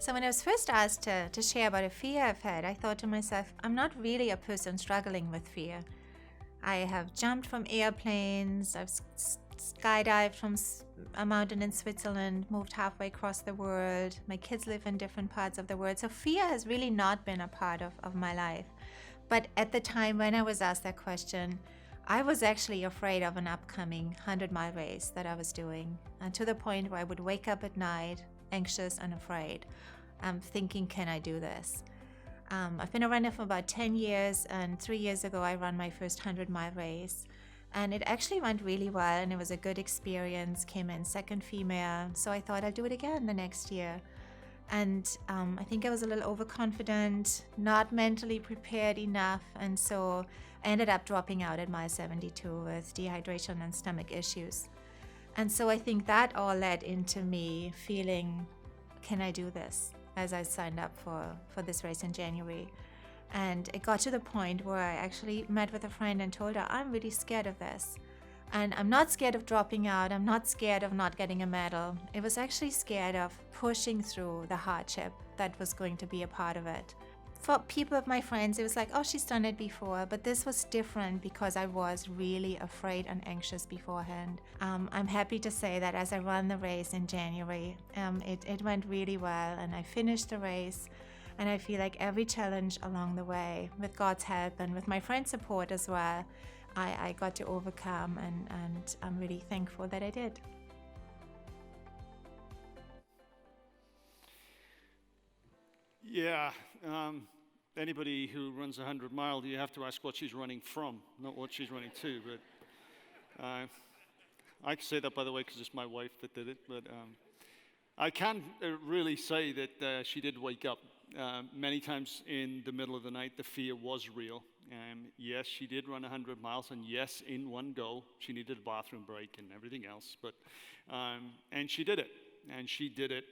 So when I was first asked to share about a fear I've had, I thought to myself, I'm not really a person struggling with fear. I have jumped from airplanes, I've skydived from a mountain in Switzerland, moved halfway across the world. My kids live in different parts of the world. So fear has really not been a part of my life. But at the time when I was asked that question, I was actually afraid of an upcoming 100-mile race that I was doing, and to the point where I would wake up at night anxious and afraid, thinking, can I do this? I've been a runner for about 10 years, and 3 years ago I ran my first 100-mile race. And it actually went really well, and it was a good experience, came in second female, so I thought I'd do it again the next year. And I think I was a little overconfident, not mentally prepared enough, and so I ended up dropping out at mile 72 with dehydration and stomach issues. And so I think that all led into me feeling, can I do this? As I signed up for this race in January. And it got to the point where I actually met with a friend and told her, I'm really scared of this. And I'm not scared of dropping out. I'm not scared of not getting a medal. It was actually scared of pushing through the hardship that was going to be a part of it. For people of my friends, it was like, oh, she's done it before. But this was different because I was really afraid and anxious beforehand. I'm happy to say that as I ran the race in January, it went really well, and I finished the race. And I feel like every challenge along the way, with God's help and with my friends' support as well, I got to overcome, and I'm really thankful that I did. Yeah, anybody who runs 100 mile, you have to ask what she's running from, not what she's running to. But I can say that, by the way, because it's my wife that did it. But I can really say that she did wake up. Many times in the middle of the night, the fear was real. Yes, she did run 100 miles, and yes, in one go, she needed a bathroom break and everything else. But and she did it, and she did it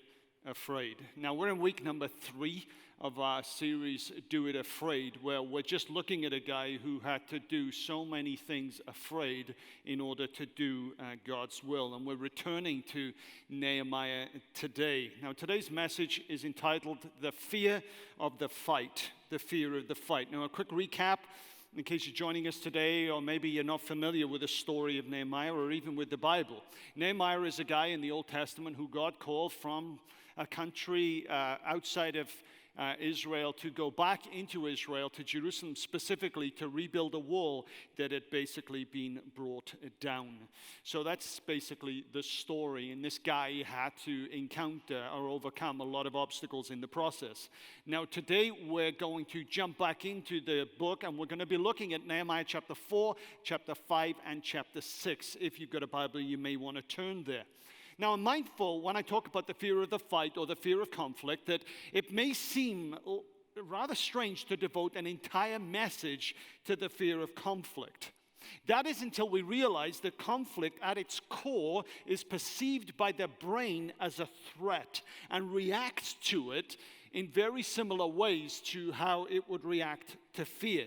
afraid. Now we're in week number 3 of our series, Do It Afraid, where we're just looking at a guy who had to do so many things afraid in order to do God's will. And we're returning to Nehemiah today. Now today's message is entitled, The Fear of the Fight. The Fear of the Fight. Now a quick recap, in case you're joining us today, or maybe you're not familiar with the story of Nehemiah or even with the Bible. Nehemiah is a guy in the Old Testament who God called from a country outside of Israel to go back into Israel, to Jerusalem specifically, to rebuild a wall that had basically been brought down. So that's basically the story. And this guy had to encounter or overcome a lot of obstacles in the process. Now today we're going to jump back into the book, and we're going to be looking at Nehemiah chapter 4, chapter 5, and chapter 6. If you've got a Bible, you may want to turn there. Now, I'm mindful when I talk about the fear of the fight or the fear of conflict that it may seem rather strange to devote an entire message to the fear of conflict. That is until we realize that conflict at its core is perceived by the brain as a threat and reacts to it in very similar ways to how it would react to fear.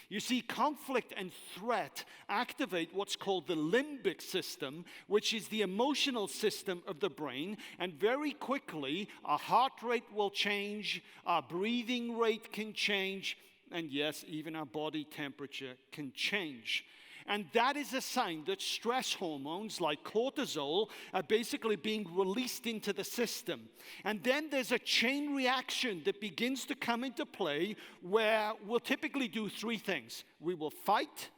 You see, conflict and threat activate what's called the limbic system, which is the emotional system of the brain, and very quickly our heart rate will change, our breathing rate can change, and yes, even our body temperature can change. And that is a sign that stress hormones like cortisol are basically being released into the system. And then there's a chain reaction that begins to come into play where we'll typically do 3 things. We will fight,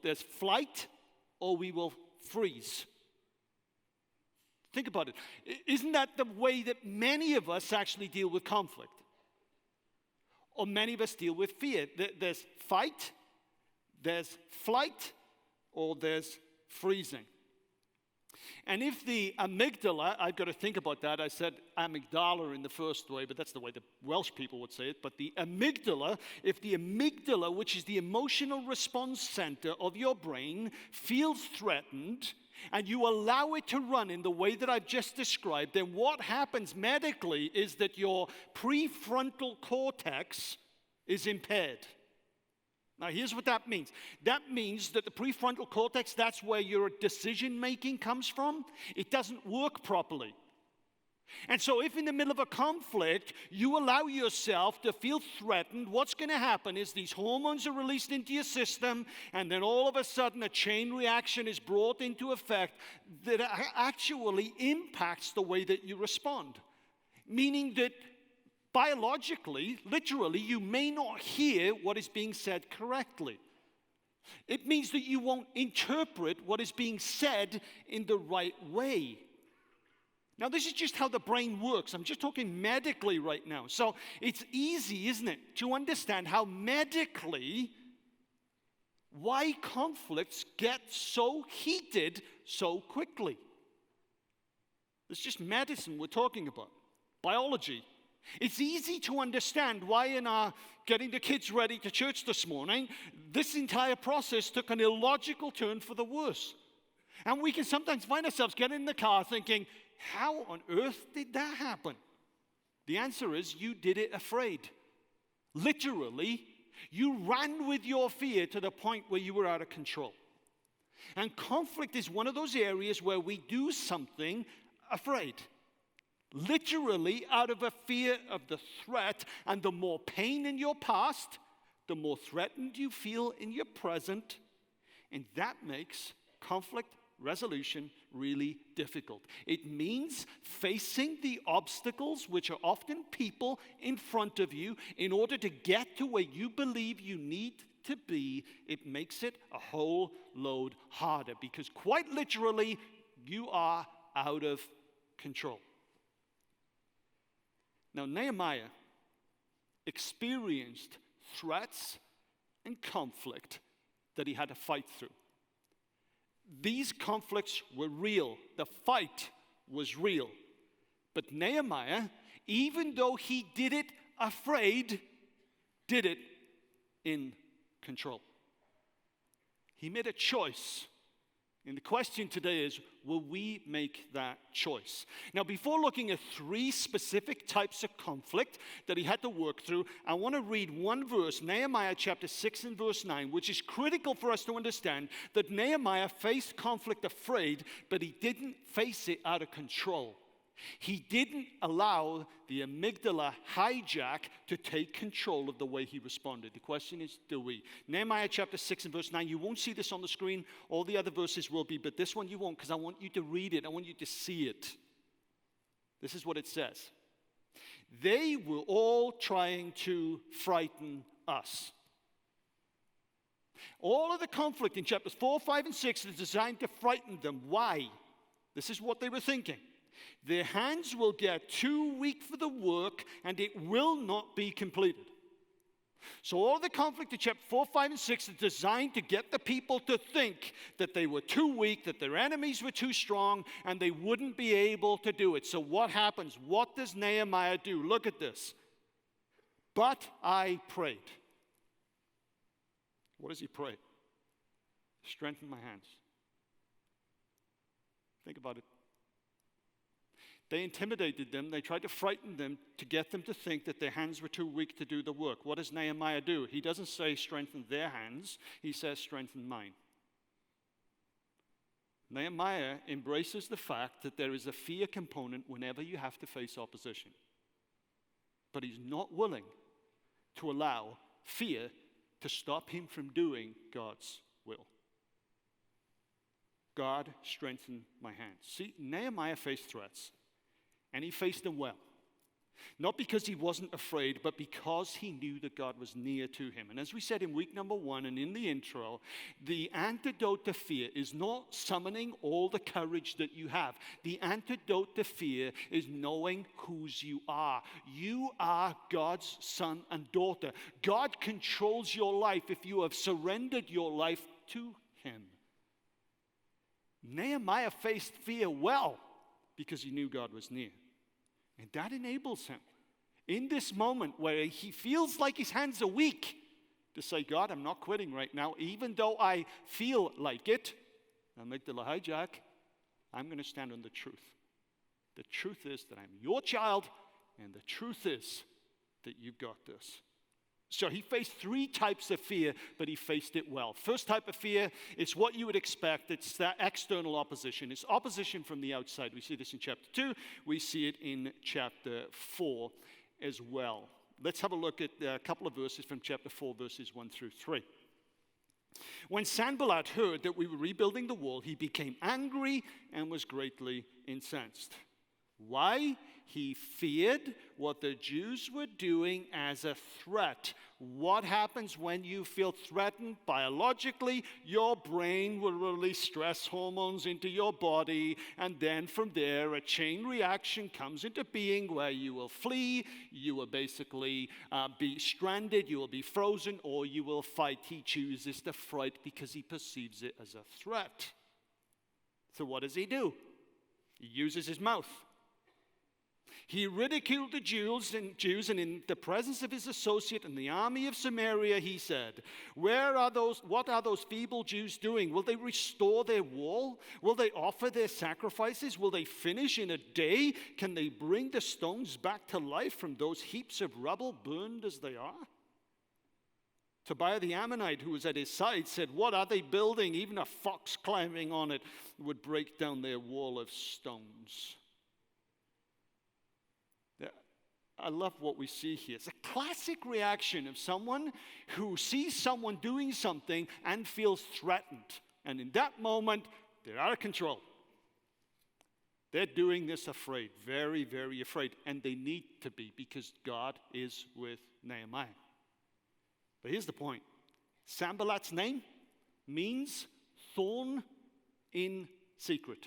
there's flight, or we will freeze. Think about it. Isn't that the way that many of us actually deal with conflict? Or many of us deal with fear. There's fight, there's flight, or there's freezing. And if the amygdala, I've got to think about that. I said amygdala in the first way, but that's the way the Welsh people would say it. But the amygdala, if the amygdala, which is the emotional response center of your brain, feels threatened, and you allow it to run in the way that I've just described, then what happens medically is that your prefrontal cortex is impaired. Now, here's what that means. That means that the prefrontal cortex, that's where your decision-making comes from. It doesn't work properly. And so if in the middle of a conflict, you allow yourself to feel threatened, what's going to happen is these hormones are released into your system, and then all of a sudden a chain reaction is brought into effect that actually impacts the way that you respond. Meaning that biologically, literally, you may not hear what is being said correctly. It means that you won't interpret what is being said in the right way. Now, this is just how the brain works. I'm just talking medically right now. So it's easy, isn't it, to understand how medically, why conflicts get so heated so quickly. It's just medicine we're talking about, biology. It's easy to understand why in our getting the kids ready to church this morning, this entire process took an illogical turn for the worse. And we can sometimes find ourselves getting in the car thinking, how on earth did that happen? The answer is you did it afraid. Literally, you ran with your fear to the point where you were out of control. And conflict is one of those areas where we do something afraid. Literally out of a fear of the threat, and the more pain in your past, the more threatened you feel in your present, and that makes conflict resolution really difficult. It means facing the obstacles, which are often people in front of you, in order to get to where you believe you need to be. It makes it a whole load harder because quite literally, you are out of control. Now, Nehemiah experienced threats and conflict that he had to fight through. These conflicts were real. The fight was real. But Nehemiah, even though he did it afraid, did it in control. He made a choice. And the question today is, will we make that choice? Now, before looking at 3 specific types of conflict that he had to work through, I want to read one verse, Nehemiah chapter 6 and verse 9, which is critical for us to understand that Nehemiah faced conflict afraid, but he didn't face it out of control. He didn't allow the amygdala hijack to take control of the way he responded. The question is, do we? Nehemiah chapter 6 and verse 9, you won't see this on the screen. All the other verses will be, but this one you won't because I want you to read it. I want you to see it. This is what it says. They were all trying to frighten us. All of the conflict in chapters 4, 5, and 6 is designed to frighten them. Why? This is what they were thinking. Their hands will get too weak for the work, and it will not be completed. So all the conflict in chapter 4, 5, and 6 is designed to get the people to think that they were too weak, that their enemies were too strong, and they wouldn't be able to do it. So what happens? What does Nehemiah do? Look at this. But I prayed. What does he pray? Strengthen my hands. Think about it. They intimidated them. They tried to frighten them to get them to think that their hands were too weak to do the work. What does Nehemiah do? He doesn't say strengthen their hands. He says strengthen mine. Nehemiah embraces the fact that there is a fear component whenever you have to face opposition. But he's not willing to allow fear to stop him from doing God's will. God, strengthen my hands. See, Nehemiah faced threats. And he faced them well. Not because he wasn't afraid, but because he knew that God was near to him. And as we said in week number 1 and in the intro, the antidote to fear is not summoning all the courage that you have. The antidote to fear is knowing whose you are. You are God's son and daughter. God controls your life if you have surrendered your life to him. Nehemiah faced fear well because he knew God was near. And that enables him, in this moment where he feels like his hands are weak, to say, God, I'm not quitting right now. Even though I feel like it, amygdala hijack, I'm going to stand on the truth. The truth is that I'm your child, and the truth is that you've got this. So he faced three types of fear, but he faced it well. First type of fear is what you would expect. It's that external opposition. It's opposition from the outside. We see this in chapter 2. We see it in chapter 4 as well. Let's have a look at a couple of verses from chapter 4, verses 1 through 3. When Sanballat heard that we were rebuilding the wall, he became angry and was greatly incensed. Why? He feared what the Jews were doing as a threat. What happens when you feel threatened? Biologically, your brain will release stress hormones into your body, and then from there, a chain reaction comes into being where you will flee, you will basically be stranded, you will be frozen, or you will fight. He chooses to fight because he perceives it as a threat. So what does he do? He uses his mouth. He ridiculed the Jews, and in the presence of his associate in the army of Samaria, he said, what are those feeble Jews doing? Will they restore their wall? Will they offer their sacrifices? Will they finish in a day? Can they bring the stones back to life from those heaps of rubble burned as they are? Tobiah the Ammonite, who was at his side, said, what are they building? Even a fox climbing on it would break down their wall of stones. I love what we see here. It's a classic reaction of someone who sees someone doing something and feels threatened. And in that moment, they're out of control. They're doing this afraid, very, very afraid. And they need to be, because God is with Nehemiah. But here's the point. Sanballat's name means thorn in secret.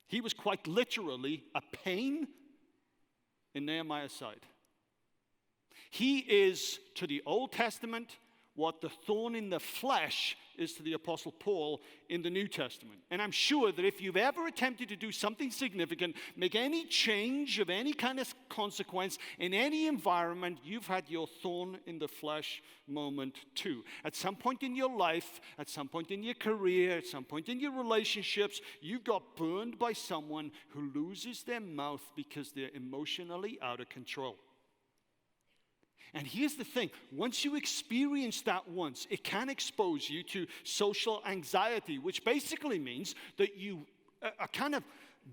He was quite literally a pain in Nehemiah's side. He is to the Old Testament what the thorn in the flesh is to the Apostle Paul in the New Testament. And I'm sure that if you've ever attempted to do something significant, make any change of any kind of consequence in any environment, you've had your thorn in the flesh moment too. At some point in your life, at some point in your career, at some point in your relationships, you got burned by someone who loses their mouth because they're emotionally out of control. And here's the thing, once you experience that once, it can expose you to social anxiety, which basically means that you are kind of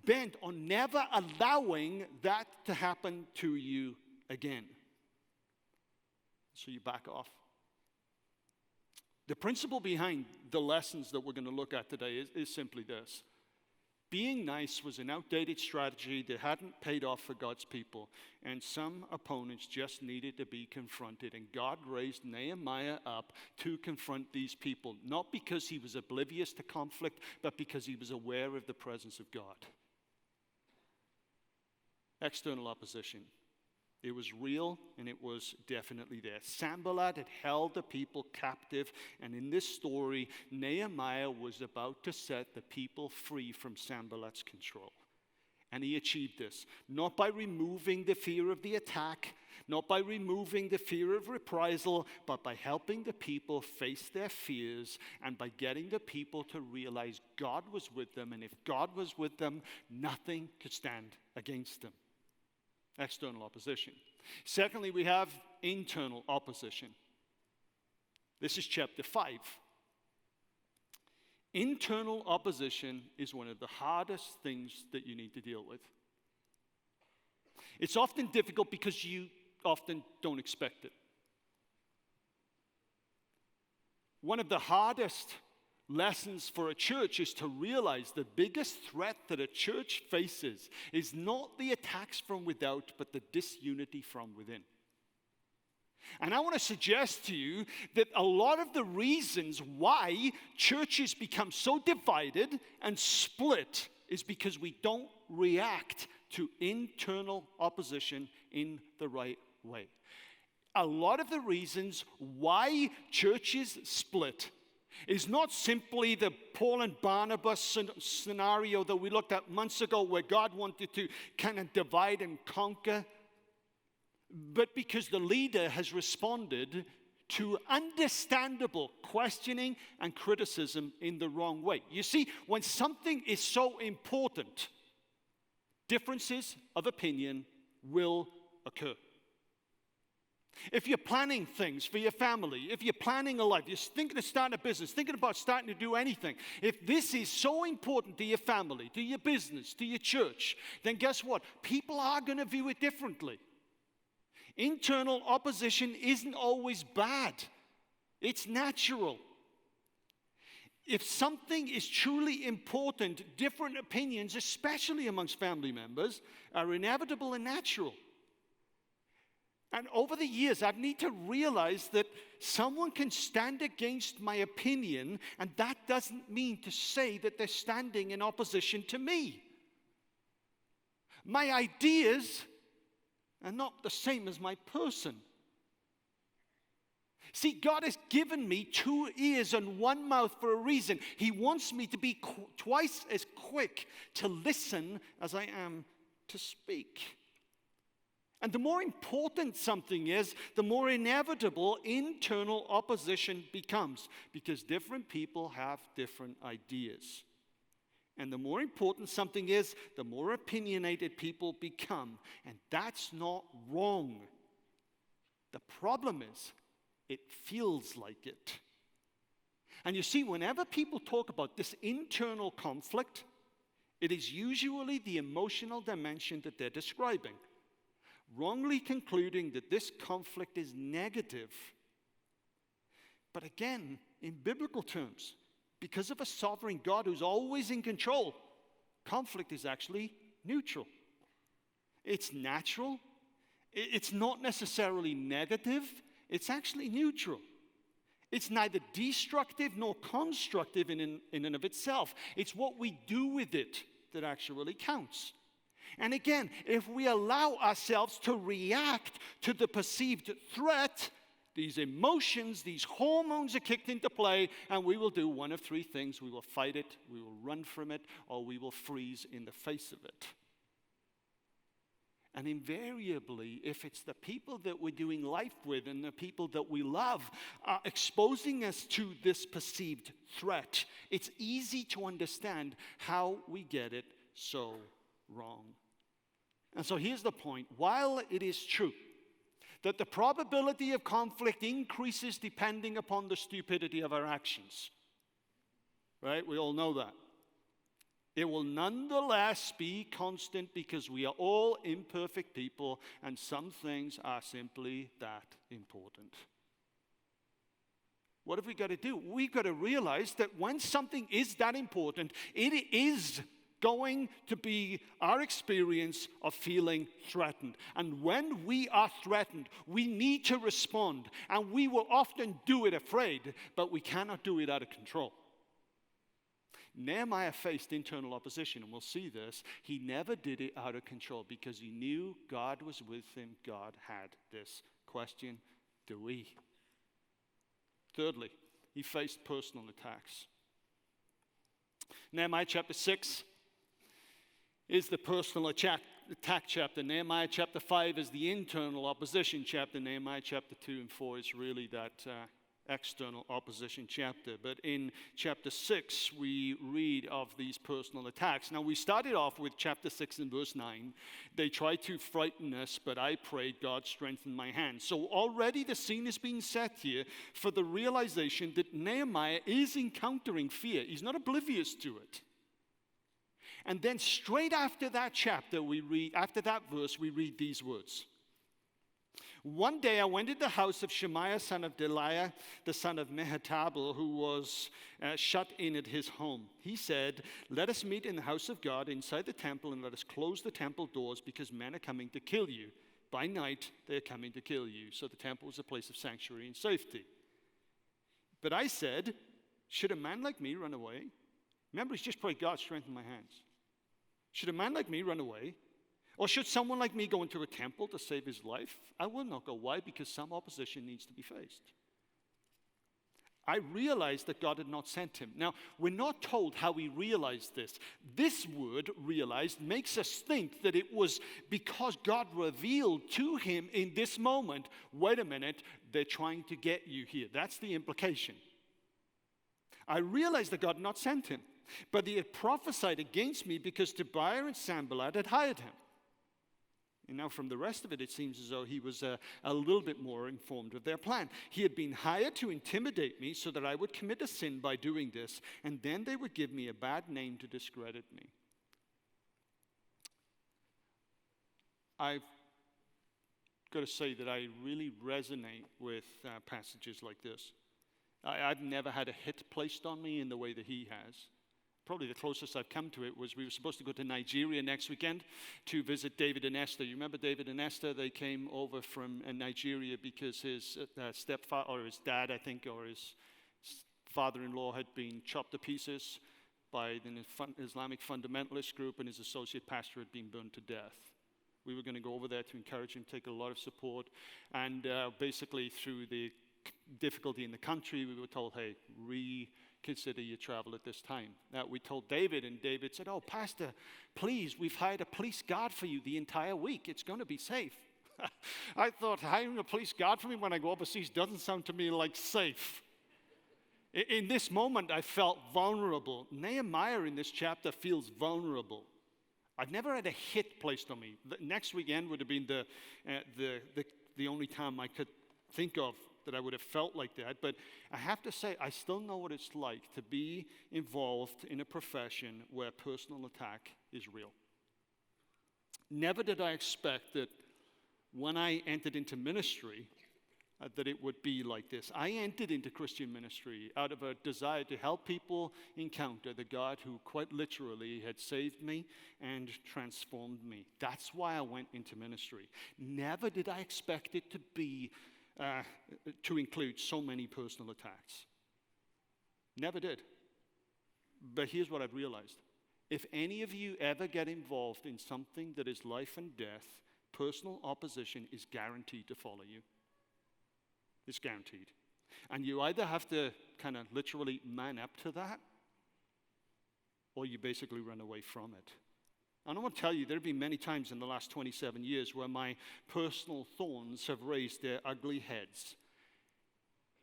bent on never allowing that to happen to you again. So you back off. The principle behind the lessons that we're going to look at today is simply this. Being nice was an outdated strategy that hadn't paid off for God's people, and some opponents just needed to be confronted. And God raised Nehemiah up to confront these people, not because he was oblivious to conflict, but because he was aware of the presence of God. External opposition. It was real, and it was definitely there. Sanballat had held the people captive, and in this story, Nehemiah was about to set the people free from Sanballat's control. And he achieved this, not by removing the fear of the attack, not by removing the fear of reprisal, but by helping the people face their fears and by getting the people to realize God was with them, and if God was with them, nothing could stand against them. External opposition. Secondly, we have internal opposition. This is chapter 5. Internal opposition is one of the hardest things that you need to deal with. It's often difficult because you often don't expect it. One of the hardest lessons for a church is to realize the biggest threat that a church faces is not the attacks from without, but the disunity from within. And I want to suggest to you that a lot of the reasons why churches become so divided and split is because we don't react to internal opposition in the right way. A lot of the reasons why churches split is not simply the Paul and Barnabas scenario that we looked at months ago where God wanted to kind of divide and conquer, but because the leader has responded to understandable questioning and criticism in the wrong way. You see, when something is so important, differences of opinion will occur. If you're planning things for your family, if you're planning a life, you're thinking of starting a business, thinking about starting to do anything, if this is so important to your family, to your business, to your church, then guess what? People are going to view it differently. Internal opposition isn't always bad. It's natural. If something is truly important, different opinions, especially amongst family members, are inevitable and natural. And over the years, I need to realize that someone can stand against my opinion, and that doesn't mean to say that they're standing in opposition to me. My ideas are not the same as my person. See, God has given me 2 ears and 1 mouth for a reason. He wants me to be twice as quick to listen as I am to speak. And the more important something is, the more inevitable internal opposition becomes, because different people have different ideas. And the more important something is, the more opinionated people become. And that's not wrong. The problem is, it feels like it. And you see, whenever people talk about this internal conflict, it is usually the emotional dimension that they're describing, wrongly concluding that this conflict is negative. But again, in biblical terms, because of a sovereign God who's always in control, conflict is actually neutral. It's natural. It's not necessarily negative. It's actually neutral. It's neither destructive nor constructive in and of itself. It's what we do with it that actually counts. And again, if we allow ourselves to react to the perceived threat, these emotions, these hormones are kicked into play, and we will do one of 3 things. We will fight it, we will run from it, or we will freeze in the face of it. And invariably, if it's the people that we're doing life with and the people that we love are exposing us to this perceived threat, it's easy to understand how we get it so wrong. And so here's the point. While it is true that the probability of conflict increases depending upon the stupidity of our actions, right? We all know that. It will nonetheless be constant because we are all imperfect people and some things are simply that important. What have we got to do? We've got to realize that when something is that important, it is going to be our experience of feeling threatened. And when we are threatened, we need to respond. And we will often do it afraid, but we cannot do it out of control. Nehemiah faced internal opposition, and we'll see this. He never did it out of control because he knew God was with him. God had this. Question, do we? Thirdly, he faced personal attacks. Nehemiah chapter 6 is the personal attack chapter. Nehemiah chapter 5 is the internal opposition chapter. Nehemiah chapter 2 and 4 is really that external opposition chapter. But in chapter 6, we read of these personal attacks. Now, we started off with chapter 6 and verse 9. They tried to frighten us, but I prayed, God strengthened my hand. So already the scene is being set here for the realization that Nehemiah is encountering fear. He's not oblivious to it. And then straight after that chapter, after that verse, we read these words. One day I went into the house of Shemaiah, son of Delaiah, the son of Mehetabel, who was shut in at his home. He said, let us meet in the house of God inside the temple, and let us close the temple doors, because men are coming to kill you. By night, they are coming to kill you. So the temple was a place of sanctuary and safety. But I said, should a man like me run away? Remember, he's just prayed, God, strengthen my hands. Should a man like me run away? Or should someone like me go into a temple to save his life? I will not go. Why? Because some opposition needs to be faced. I realized that God had not sent him. Now, we're not told how he realized this. This word, realized, makes us think that it was because God revealed to him in this moment, wait a minute, they're trying to get you here. That's the implication. I realized that God had not sent him, but he had prophesied against me because Tobiah and Sanballat had hired him. And now from the rest of it, it seems as though he was a little bit more informed of their plan. He had been hired to intimidate me so that I would commit a sin by doing this, and then they would give me a bad name to discredit me. I've got to say that I really resonate with passages like this. I've never had a hit placed on me in the way that he has. Probably the closest I've come to it was we were supposed to go to Nigeria next weekend to visit David and Esther. You remember David and Esther? They came over from Nigeria because his stepfather, or his dad, I think, or his father-in-law had been chopped to pieces by the Islamic fundamentalist group, and his associate pastor had been burned to death. We were going to go over there to encourage him, take a lot of support, and basically through the difficulty in the country, we were told, hey, reconsider your travel at this time. We told David, and David said, oh, Pastor, please, we've hired a police guard for you the entire week. It's going to be safe. I thought hiring a police guard for me when I go overseas doesn't sound to me like safe. In this moment, I felt vulnerable. Nehemiah in this chapter feels vulnerable. I've never had a hit placed on me. Next weekend would have been the only time I could think of that I would have felt like that. But I have to say, I still know what it's like to be involved in a profession where personal attack is real. Never did I expect that when I entered into ministry, that it would be like this. I entered into Christian ministry out of a desire to help people encounter the God who quite literally had saved me and transformed me. That's why I went into ministry. Never did I expect it to be to include so many personal attacks. Never did. But here's what I've realized. If any of you ever get involved in something that is life and death, personal opposition is guaranteed to follow you. It's guaranteed. And you either have to kind of literally man up to that, or you basically run away from it. And I want to tell you, there have been many times in the last 27 years where my personal thorns have raised their ugly heads.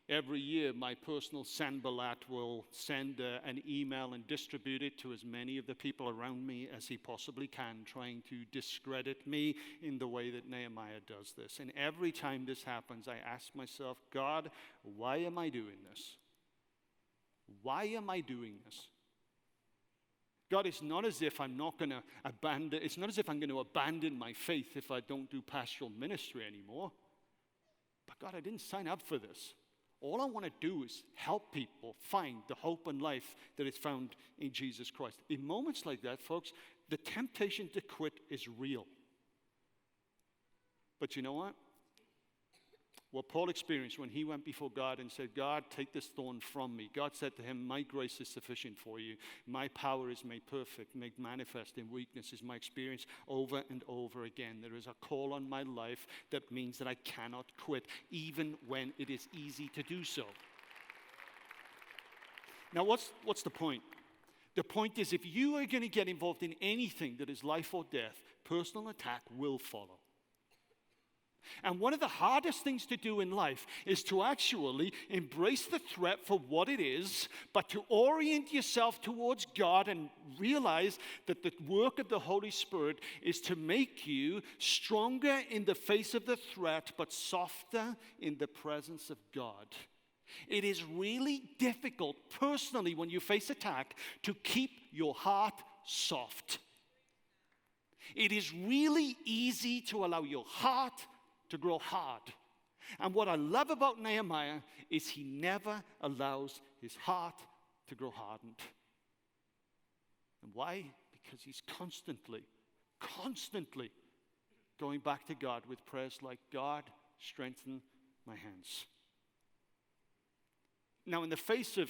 Every year, my personal Sanballat will send an email and distribute it to as many of the people around me as he possibly can, trying to discredit me in the way that Nehemiah does this. And every time this happens, I ask myself, God, why am I doing this? Why am I doing this? God, it's not as if I'm not going to abandon, it's not as if I'm going to abandon my faith if I don't do pastoral ministry anymore. But God, I didn't sign up for this. All I want to do is help people find the hope and life that is found in Jesus Christ. In moments like that, folks, the temptation to quit is real. But you know what? What Paul experienced when he went before God and said, God, take this thorn from me. God said to him, my grace is sufficient for you. My power is made perfect, made manifest in weakness, is my experience over and over again. There is a call on my life that means that I cannot quit, even when it is easy to do so. Now, what's the point? The point is, if you are going to get involved in anything that is life or death, personal attack will follow. And one of the hardest things to do in life is to actually embrace the threat for what it is, but to orient yourself towards God and realize that the work of the Holy Spirit is to make you stronger in the face of the threat, but softer in the presence of God. It is really difficult, personally, when you face attack, to keep your heart soft. It is really easy to allow your heart to grow hard. And what I love about Nehemiah is he never allows his heart to grow hardened. And why? Because he's constantly going back to God with prayers like, God, strengthen my hands. Now, in the face of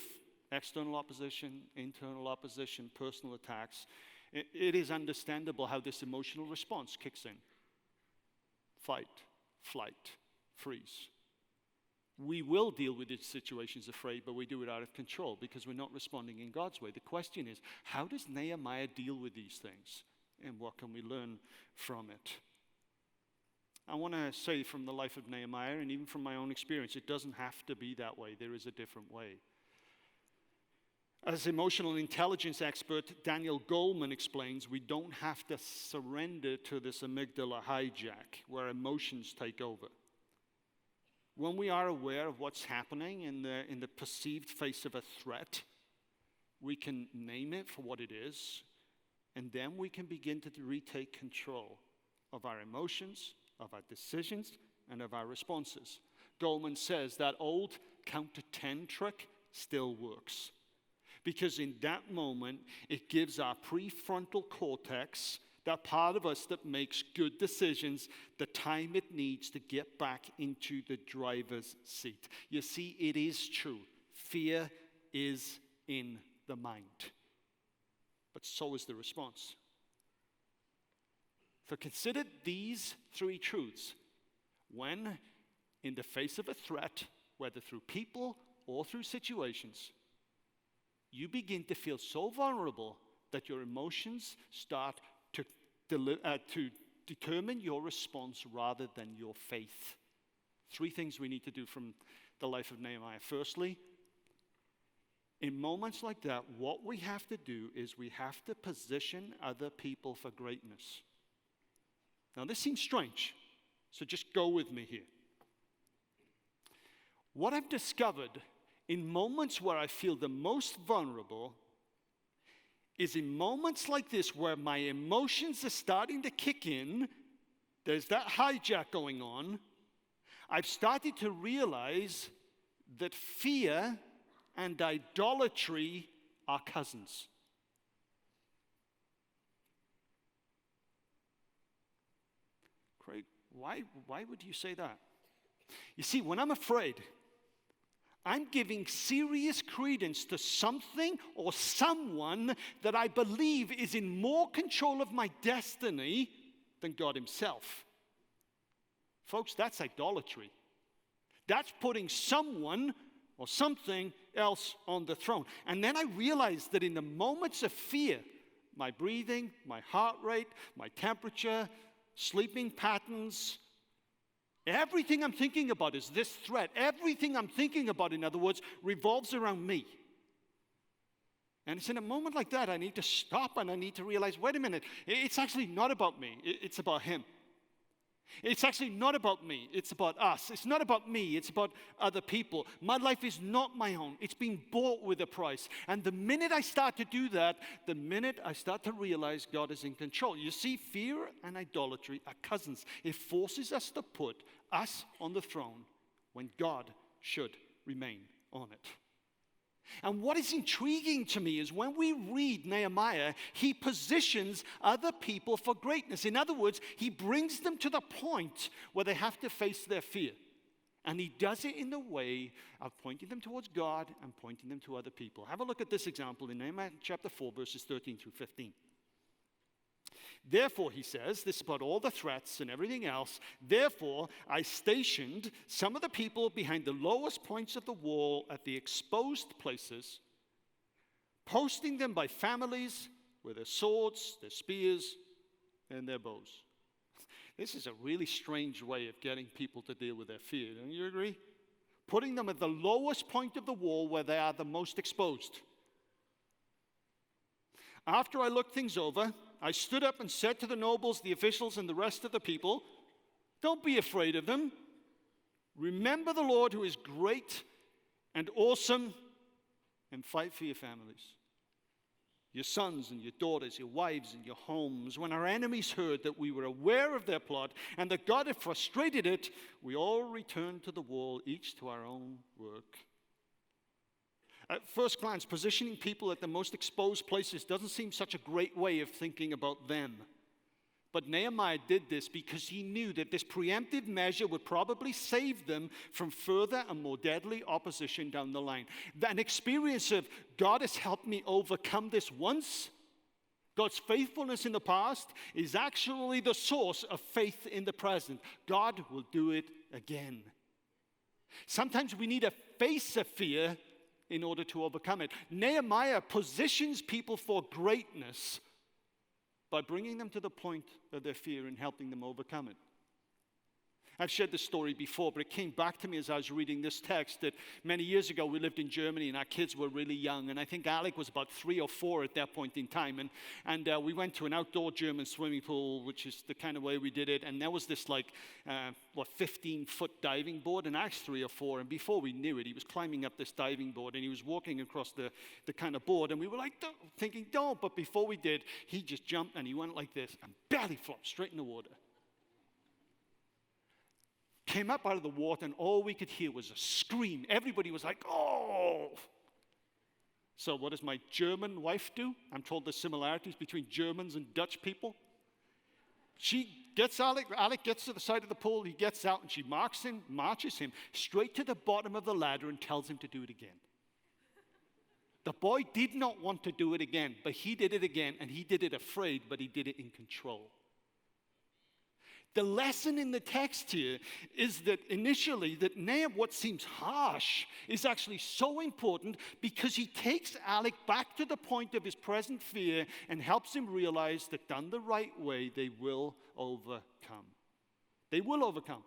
external opposition, internal opposition, personal attacks, it is understandable how this emotional response kicks in. Fight, flight, freeze. We will deal with these situations afraid, but we do it out of control because we're not responding in God's way. The question is, how does Nehemiah deal with these things? And what can we learn from it? I want to say from the life of Nehemiah and even from my own experience, it doesn't have to be that way. There is a different way. As emotional intelligence expert Daniel Goleman explains, we don't have to surrender to this amygdala hijack where emotions take over. When we are aware of what's happening in the perceived face of a threat, we can name it for what it is, and then we can begin to retake control of our emotions, of our decisions, and of our responses. Goleman says that old count to 10 trick still works. Because in that moment, it gives our prefrontal cortex, that part of us that makes good decisions, the time it needs to get back into the driver's seat. You see, it is true. Fear is in the mind. But so is the response. So consider these three truths. When in the face of a threat, whether through people or through situations, you begin to feel so vulnerable that your emotions start to determine your response rather than your faith. Three things we need to do from the life of Nehemiah. Firstly, in moments like that, what we have to do is we have to position other people for greatness. Now, this seems strange, so just go with me here. What I've discovered in moments where I feel the most vulnerable is in moments like this where my emotions are starting to kick in, there's that hijack going on, I've started to realize that fear and idolatry are cousins. Craig, why would you say that? You see, when I'm afraid, I'm giving serious credence to something or someone that I believe is in more control of my destiny than God himself. Folks, that's idolatry. That's putting someone or something else on the throne. And then I realized that in the moments of fear, my breathing, my heart rate, my temperature, sleeping patterns, everything I'm thinking about is this threat. Everything I'm thinking about, in other words, revolves around me. And it's in a moment like that I need to stop and I need to realize, wait a minute, it's actually not about me. It's about him. It's actually not about me. It's about us. It's not about me. It's about other people. My life is not my own. It's been bought with a price. And the minute I start to do that, the minute I start to realize God is in control. You see, fear and idolatry are cousins. It forces us to put us on the throne when God should remain on it. And what is intriguing to me is when we read Nehemiah, he positions other people for greatness. In other words, he brings them to the point where they have to face their fear. And he does it in the way of pointing them towards God and pointing them to other people. Have a look at this example in Nehemiah chapter 4, verses 13 through 15. Therefore, he says, this is about all the threats and everything else. Therefore, I stationed some of the people behind the lowest points of the wall at the exposed places, posting them by families with their swords, their spears, and their bows. This is a really strange way of getting people to deal with their fear. Don't you agree? Putting them at the lowest point of the wall where they are the most exposed. After I looked things over, I stood up and said to the nobles, the officials, and the rest of the people, don't be afraid of them. Remember the Lord who is great and awesome, and fight for your families, your sons and your daughters, your wives and your homes. When our enemies heard that we were aware of their plot and that God had frustrated it, we all returned to the wall, each to our own work. At first glance, positioning people at the most exposed places doesn't seem such a great way of thinking about them. But Nehemiah did this because he knew that this preemptive measure would probably save them from further and more deadly opposition down the line. An experience of God has helped me overcome this once. God's faithfulness in the past is actually the source of faith in the present. God will do it again. Sometimes we need to face a fear in order to overcome it. Nehemiah positions people for greatness by bringing them to the point of their fear and helping them overcome it. I've shared this story before, but it came back to me as I was reading this text that many years ago we lived in Germany and our kids were really young. And I think Alec was about 3 or 4 at that point in time. And we went to an outdoor German swimming pool, which is the kind of way we did it. And there was this 15-foot diving board. And I was 3 or 4. And before we knew it, he was climbing up this diving board and he was walking across the kind of board. And we were thinking, don't. But before we did, he just jumped and he went like this and belly flopped straight in the water. Came up out of the water, and all we could hear was a scream. Everybody was like, oh! So what does my German wife do? I'm told there's similarities between Germans and Dutch people. She gets Alec gets to the side of the pool, he gets out, and she marches him straight to the bottom of the ladder and tells him to do it again. The boy did not want to do it again, but he did it again, and he did it afraid, but he did it in control. The lesson in the text here is that initially, that Nehemiah, what seems harsh, is actually so important because he takes Alec back to the point of his present fear and helps him realize that done the right way, they will overcome. They will overcome.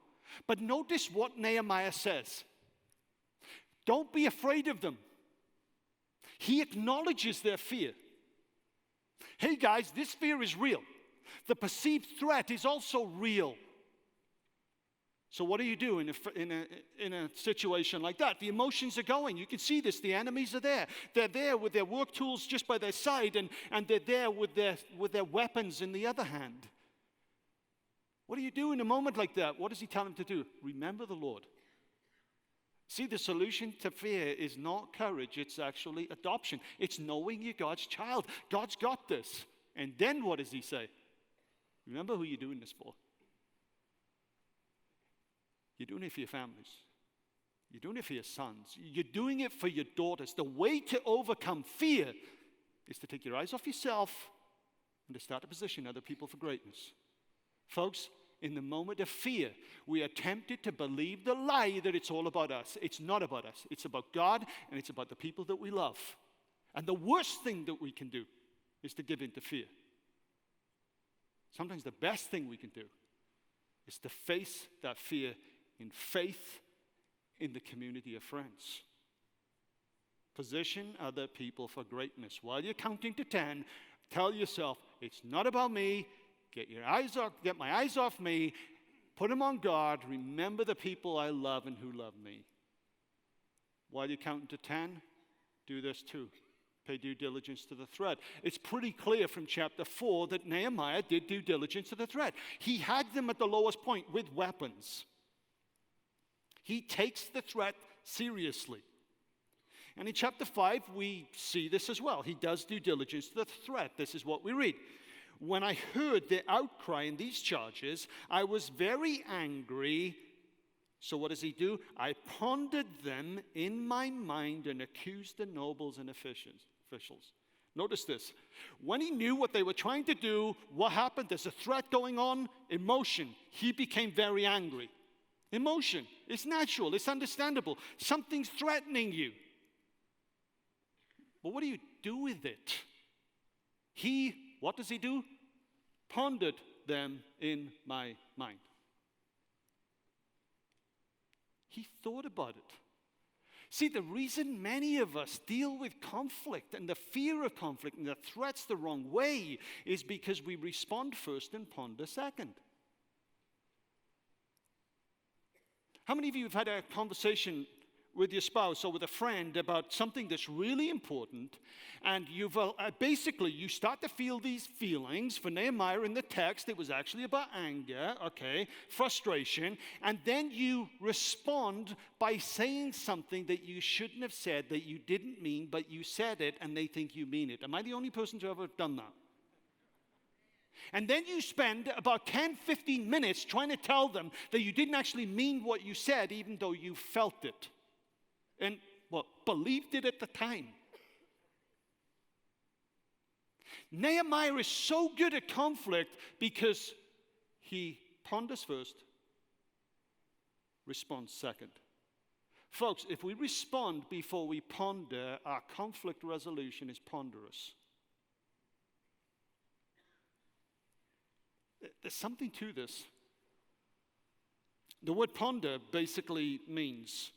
But notice what Nehemiah says. Don't be afraid of them. He acknowledges their fear. Hey guys, this fear is real. The perceived threat is also real. So what do you do in a situation like that? The emotions are going. You can see this. The enemies are there. They're there with their work tools just by their side, and they're there with their weapons in the other hand. What do you do in a moment like that? What does he tell them to do? Remember the Lord. See, the solution to fear is not courage. It's actually adoption. It's knowing you're God's child. God's got this. And then what does he say? Remember who you're doing this for. You're doing it for your families. You're doing it for your sons. You're doing it for your daughters. The way to overcome fear is to take your eyes off yourself and to start to position other people for greatness. Folks, in the moment of fear, we are tempted to believe the lie that it's all about us. It's not about us. It's about God, and it's about the people that we love. And the worst thing that we can do is to give in to fear. Sometimes the best thing we can do is to face that fear in faith in the community of friends. Position other people for greatness. While you're counting to 10, tell yourself, it's not about me. Get my eyes off me. Put them on God. Remember the people I love and who love me. While you're counting to 10, do this too. Pay due diligence to the threat. It's pretty clear from chapter 4 that Nehemiah did due diligence to the threat. He had them at the lowest point with weapons. He takes the threat seriously. And in chapter 5, we see this as well. He does due diligence to the threat. This is what we read. When I heard the outcry in these charges, I was very angry. So what does he do? I pondered them in my mind and accused the nobles and officials. Notice this. When he knew what they were trying to do, what happened? There's a threat going on. Emotion. He became very angry. Emotion. It's natural. It's understandable. Something's threatening you. But what do you do with it? What does he do? Pondered them in my mind. He thought about it. See, the reason many of us deal with conflict and the fear of conflict and the threats the wrong way is because we respond first and ponder second. How many of you have had a conversation with your spouse or with a friend about something that's really important, and you start to feel these feelings? For Nehemiah in the text, it was actually about anger, frustration, and then you respond by saying something that you shouldn't have said, that you didn't mean, but you said it, and they think you mean it. Am I the only person to ever have done that? And then you spend about 10, 15 minutes trying to tell them that you didn't actually mean what you said, even though you felt it. And, believed it at the time. Nehemiah is so good at conflict because he ponders first, responds second. Folks, if we respond before we ponder, our conflict resolution is ponderous. There's something to this. The word ponder basically means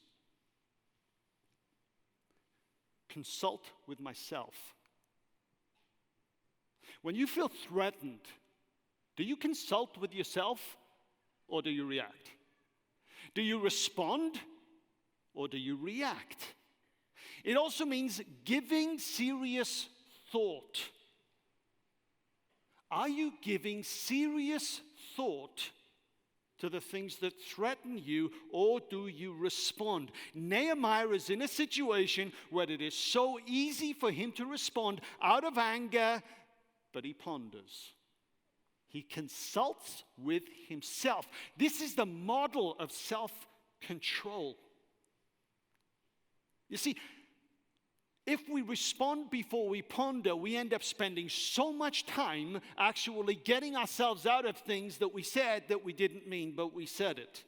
consult with myself. When you feel threatened, do you consult with yourself or do you react? Do you respond or do you react? It also means giving serious thought. Are you giving serious thought to the things that threaten you, or do you respond? Nehemiah is in a situation where it is so easy for him to respond out of anger, but he ponders. He consults with himself. This is the model of self-control. You see, if we respond before we ponder, we end up spending so much time actually getting ourselves out of things that we said that we didn't mean, but we said it.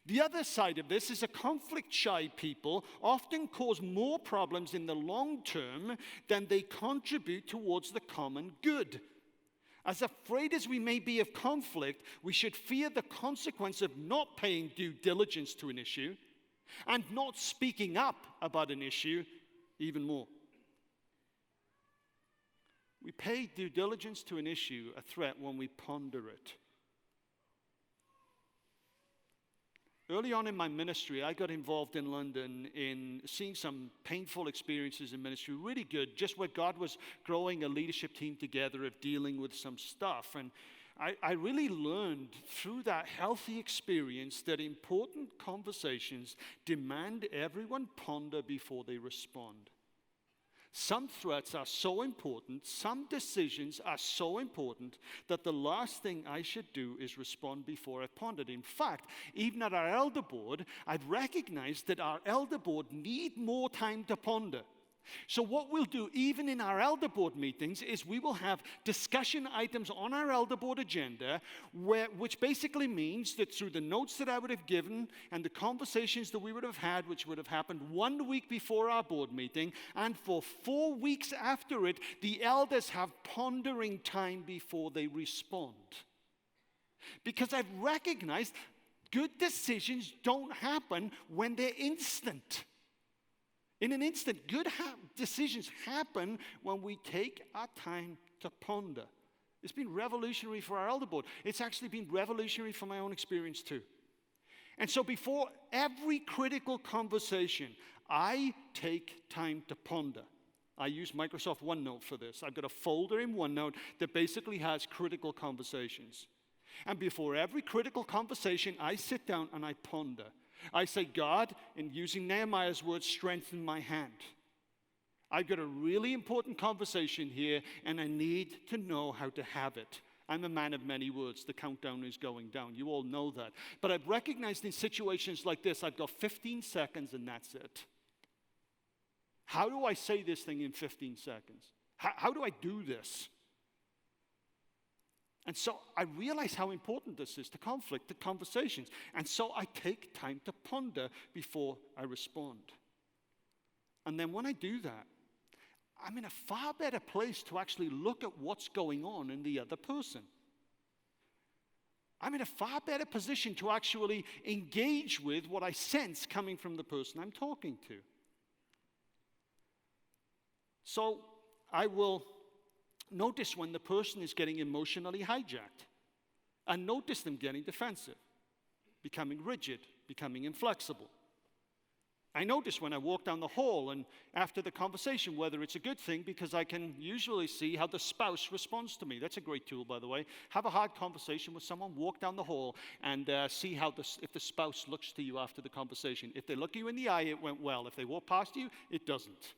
The other side of this is a conflict-shy people often cause more problems in the long term than they contribute towards the common good. As afraid as we may be of conflict, we should fear the consequence of not paying due diligence to an issue and not speaking up about an issue even more. We pay due diligence to an issue, a threat, when we ponder it. Early on in my ministry, I got involved in London in seeing some painful experiences in ministry, really good, just where God was growing a leadership team together of dealing with some stuff. And I really learned through that healthy experience that important conversations demand everyone ponder before they respond. Some threats are so important, some decisions are so important that the last thing I should do is respond before I've pondered. In fact, even at our elder board, I've recognized that our elder board need more time to ponder. So what we'll do, even in our elder board meetings, is we will have discussion items on our elder board agenda, which basically means that through the notes that I would have given and the conversations that we would have had, which would have happened 1 week before our board meeting, and for 4 weeks after it, the elders have pondering time before they respond. Because I've recognized good decisions don't happen when they're instant. In an instant, good decisions happen when we take our time to ponder. It's been revolutionary for our elder board. It's actually been revolutionary for my own experience too. And so before every critical conversation, I take time to ponder. I use Microsoft OneNote for this. I've got a folder in OneNote that basically has critical conversations. And before every critical conversation, I sit down and I ponder. I say, God, in using Nehemiah's words, strengthen my hand. I've got a really important conversation here, and I need to know how to have it. I'm a man of many words. The countdown is going down. You all know that. But I've recognized in situations like this, I've got 15 seconds, and that's it. How do I say this thing in 15 seconds? How do I do this? And so I realize how important this is to conflict, to conversations. And so I take time to ponder before I respond. And then when I do that, I'm in a far better place to actually look at what's going on in the other person. I'm in a far better position to actually engage with what I sense coming from the person I'm talking to. So I will notice when the person is getting emotionally hijacked, and notice them getting defensive, becoming rigid, becoming inflexible. I notice when I walk down the hall and after the conversation whether it's a good thing, because I can usually see how the spouse responds to me. That's a great tool, by the way. Have a hard conversation with someone, walk down the hall, and see how if the spouse looks to you after the conversation. If they look you in the eye, it went well. If they walk past you, it doesn't.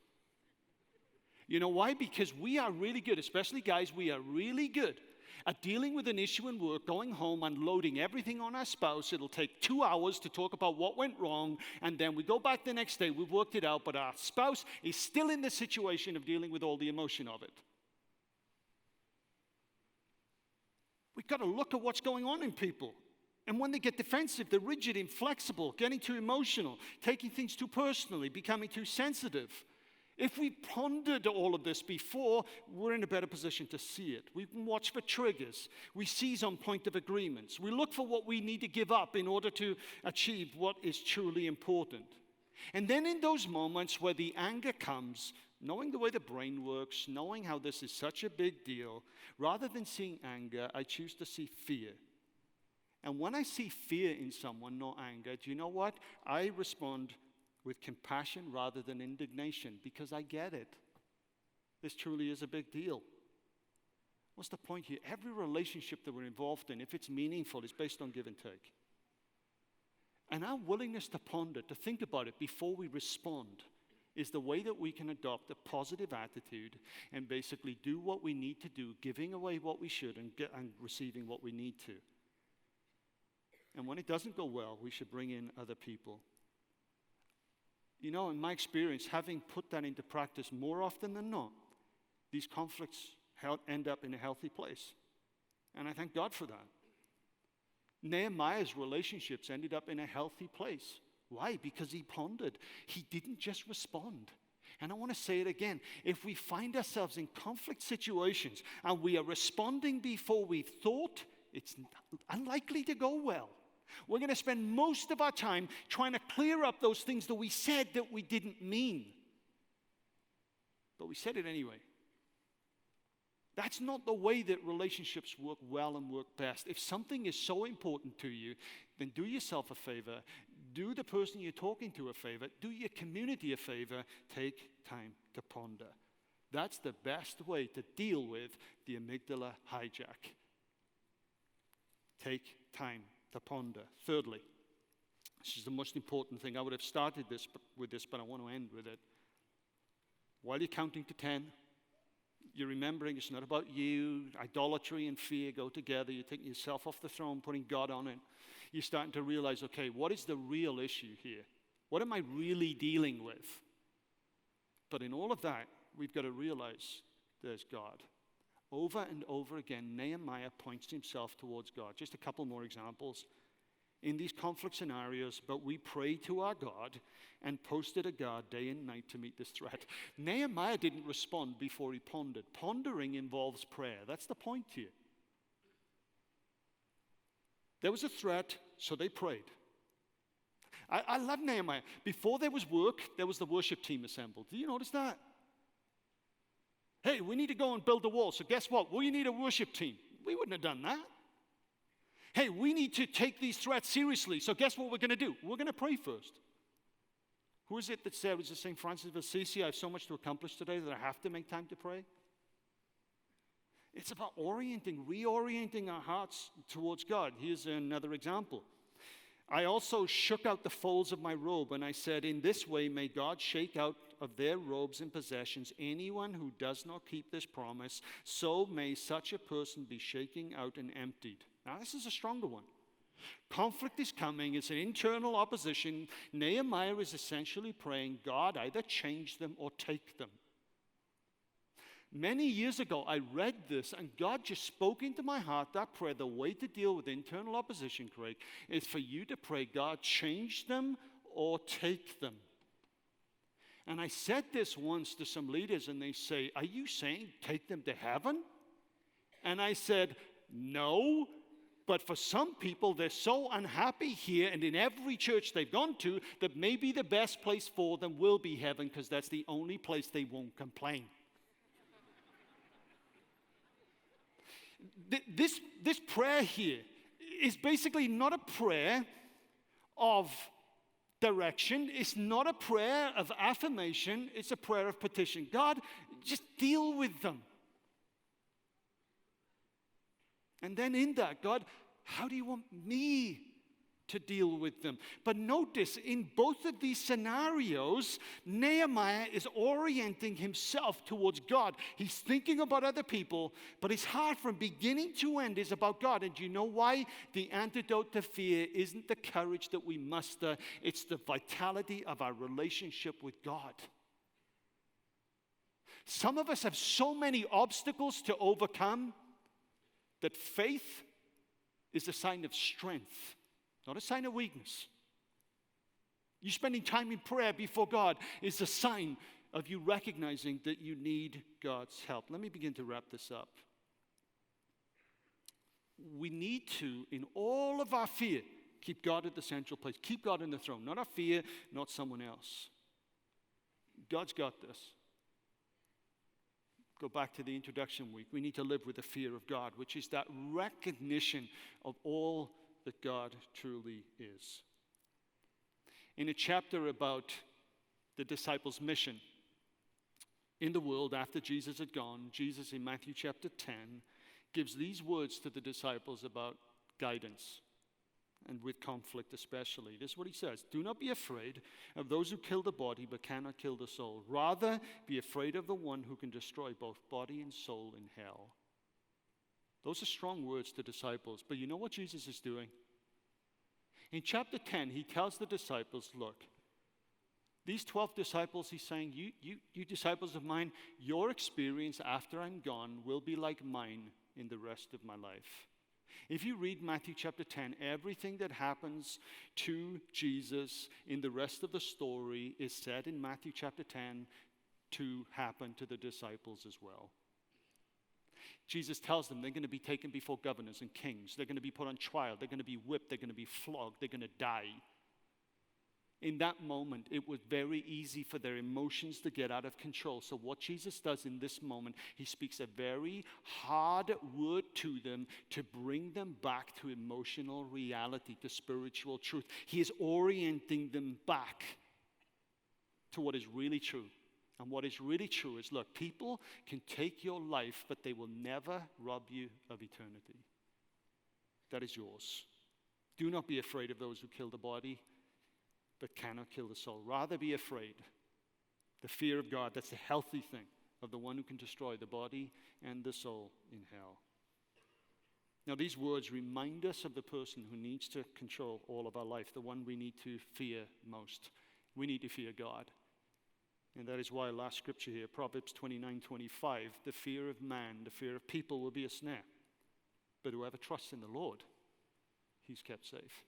You know why? Because we are really good, especially guys, we are really good at dealing with an issue in work, going home, unloading everything on our spouse. It'll take 2 hours to talk about what went wrong, and then we go back the next day, we've worked it out, but our spouse is still in the situation of dealing with all the emotion of it. We've got to look at what's going on in people. And when they get defensive, they're rigid, inflexible, getting too emotional, taking things too personally, becoming too sensitive. If we pondered all of this before, we're in a better position to see it. We can watch for triggers. We seize on point of agreements. We look for what we need to give up in order to achieve what is truly important. And then in those moments where the anger comes, knowing the way the brain works, knowing how this is such a big deal, rather than seeing anger, I choose to see fear. And when I see fear in someone, not anger, do you know what? I respond with compassion rather than indignation, because I get it. This truly is a big deal. What's the point here? Every relationship that we're involved in, if it's meaningful, is based on give and take. And our willingness to ponder, to think about it before we respond, is the way that we can adopt a positive attitude and basically do what we need to do, giving away what we should and receiving what we need to. And when it doesn't go well, we should bring in other people. You know, in my experience, having put that into practice more often than not, these conflicts end up in a healthy place. And I thank God for that. Nehemiah's relationships ended up in a healthy place. Why? Because he pondered. He didn't just respond. And I want to say it again. If we find ourselves in conflict situations and we are responding before we've thought, it's unlikely to go well. We're going to spend most of our time trying to clear up those things that we said that we didn't mean. But we said it anyway. That's not the way that relationships work well and work best. If something is so important to you, then do yourself a favor. Do the person you're talking to a favor. Do your community a favor. Take time to ponder. That's the best way to deal with the amygdala hijack. Take time to ponder. Thirdly, this is the most important thing. I would have started with this, but I want to end with it. While you're counting to 10, you're remembering it's not about you. Idolatry and fear go together. You're taking yourself off the throne, putting God on it. You're starting to realize, okay, what is the real issue here? What am I really dealing with? But in all of that, we've got to realize there's God. Over and over again, Nehemiah points himself towards God. Just a couple more examples. In these conflict scenarios, but we pray to our God and posted a guard day and night to meet this threat. Nehemiah didn't respond before he pondered. Pondering involves prayer. That's the point here. There was a threat, so they prayed. I love Nehemiah. Before there was work, there was the worship team assembled. Do you notice that? Hey, we need to go and build a wall. So guess what? We need a worship team. We wouldn't have done that. Hey, we need to take these threats seriously. So guess what we're going to do? We're going to pray first. Who is it that said, was it St. Francis of Assisi, I have so much to accomplish today that I have to make time to pray? It's about reorienting our hearts towards God. Here's another example. I also shook out the folds of my robe, and I said, in this way may God shake out of their robes and possessions anyone who does not keep this promise, so may such a person be shaken out and emptied. Now, this is a stronger one. Conflict is coming. It's an internal opposition. Nehemiah is essentially praying, God, either change them or take them. Many years ago, I read this, and God just spoke into my heart that prayer. The way to deal with internal opposition, Craig, is for you to pray, God, change them or take them. And I said this once to some leaders, and they say, are you saying take them to heaven? And I said, no. But for some people, they're so unhappy here and in every church they've gone to that maybe the best place for them will be heaven because that's the only place they won't complain. This prayer here is basically not a prayer of direction. It's not a prayer of affirmation. It's a prayer of petition. God, just deal with them. And then in that, God, how do you want me to deal with them? But notice, in both of these scenarios, Nehemiah is orienting himself towards God. He's thinking about other people, but his heart from beginning to end is about God. And do you know why? The antidote to fear isn't the courage that we muster. It's the vitality of our relationship with God. Some of us have so many obstacles to overcome that faith is a sign of strength, not a sign of weakness. You spending time in prayer before God is a sign of you recognizing that you need God's help. Let me begin to wrap this up. We need to, in all of our fear, keep God at the central place. Keep God in the throne. Not our fear, not someone else. God's got this. Go back to the introduction week. We need to live with the fear of God, which is that recognition of all that God truly is. In a chapter about the disciples' mission in the world after Jesus had gone, Jesus in Matthew chapter 10 gives these words to the disciples about guidance, and with conflict especially. This is what he says: do not be afraid of those who kill the body but cannot kill the soul. Rather, be afraid of the one who can destroy both body and soul in hell. Those are strong words to disciples, but you know what Jesus is doing? In chapter 10, he tells the disciples, look, these 12 disciples, he's saying, you disciples of mine, your experience after I'm gone will be like mine in the rest of my life. If you read Matthew chapter 10, everything that happens to Jesus in the rest of the story is said in Matthew chapter 10 to happen to the disciples as well. Jesus tells them they're going to be taken before governors and kings. They're going to be put on trial. They're going to be whipped. They're going to be flogged. They're going to die. In that moment, it was very easy for their emotions to get out of control. So what Jesus does in this moment, he speaks a very hard word to them to bring them back to emotional reality, to spiritual truth. He is orienting them back to what is really true. And what is really true is, look, people can take your life, but they will never rob you of eternity. That is yours. Do not be afraid of those who kill the body, but cannot kill the soul. Rather be afraid. The fear of God, that's the healthy thing, of the one who can destroy the body and the soul in hell. Now, these words remind us of the person who needs to control all of our life, the one we need to fear most. We need to fear God. And that is why last scripture here, Proverbs 29:25, the fear of man, the fear of people will be a snare. But whoever trusts in the Lord, he's kept safe.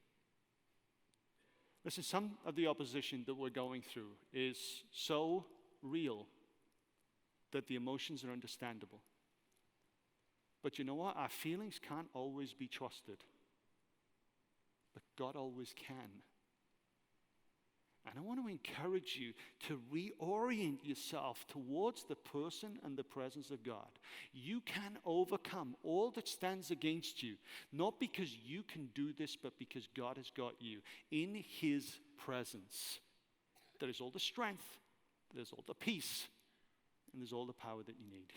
Listen, some of the opposition that we're going through is so real that the emotions are understandable. But you know what? Our feelings can't always be trusted. But God always can. And I want to encourage you to reorient yourself towards the person and the presence of God. You can overcome all that stands against you, not because you can do this, but because God has got you. In his presence, there is all the strength, there's all the peace, and there's all the power that you need.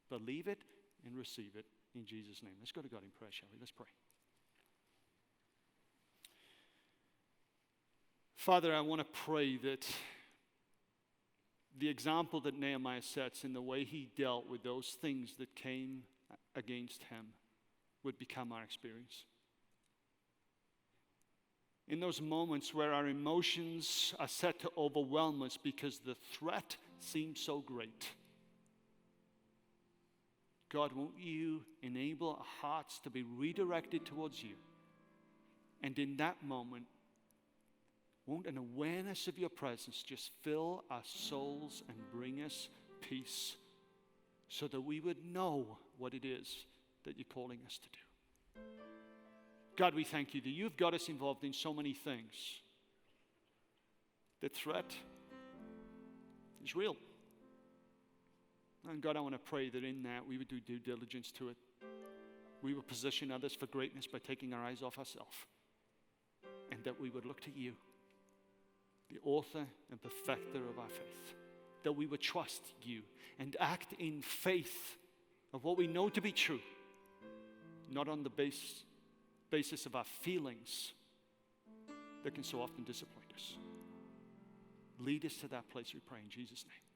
Believe it and receive it in Jesus' name. Let's go to God in prayer, shall we? Let's pray. Father, I want to pray that the example that Nehemiah sets in the way he dealt with those things that came against him would become our experience. In those moments where our emotions are set to overwhelm us because the threat seems so great, God, won't you enable our hearts to be redirected towards you? And in that moment, won't an awareness of your presence just fill our souls and bring us peace so that we would know what it is that you're calling us to do? God, we thank you that you've got us involved in so many things. The threat is real. And God, I want to pray that in that we would do due diligence to it. We would position others for greatness by taking our eyes off ourselves. And that we would look to you, the author and perfecter of our faith, that we would trust you and act in faith of what we know to be true, not on the basis of our feelings that can so often disappoint us. Lead us to that place, we pray in Jesus' name.